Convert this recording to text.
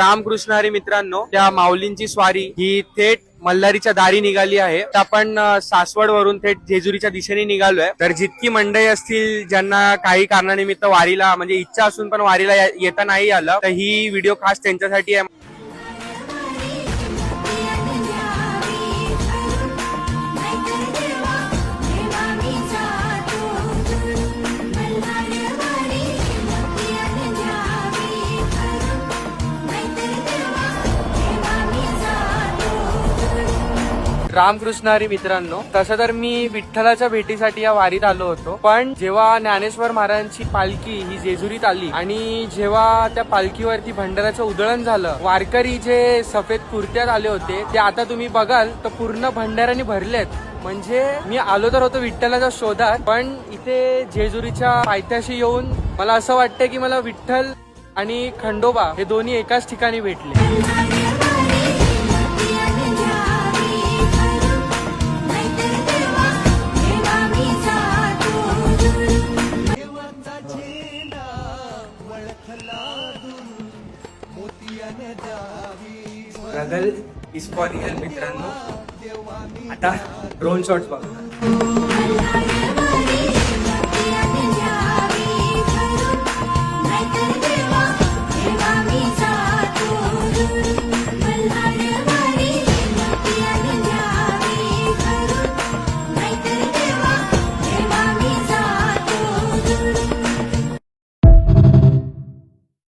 रामकृष्ण हरी मित्रांनो, त्या माऊलींची स्वारी ही थेट मल्हारीच्या दारी निघाली आहे. आपण सासवड वरून थेट जेजुरीच्या दिशेने निघालोय. तर जितकी मंडळी असतील ज्यांना काही कारणानिमित्त वारीला म्हणजे इच्छा असून पण वारीला येता नाही आलं, तर ही व्हिडिओ खास त्यांच्यासाठी आहे. रामकृष्ण हरी मित्रांनो, तसं तर मी विठ्ठलाच्या भेटीसाठी या वारीत आलो होतो, पण जेव्हा ज्ञानेश्वर महाराजांची पालखी ही जेजुरीत आली आणि जेव्हा त्या पालखीवरती भंडाराचं उधळण झालं, वारकरी जे सफेद कुर्त्यात आले होते ते आता तुम्ही बघाल तर पूर्ण भंडाराने भरलेत. म्हणजे मी आलो तर होतो विठ्ठलाच्या शोधात, पण इथे जेजुरीच्या पायथ्याशी येऊन मला असं वाटतं की मला विठ्ठल आणि खंडोबा हे दोन्ही एकाच ठिकाणी भेटले. रगल इस्कॉन मित्रांनो, आता ड्रोन शॉट्स बघा.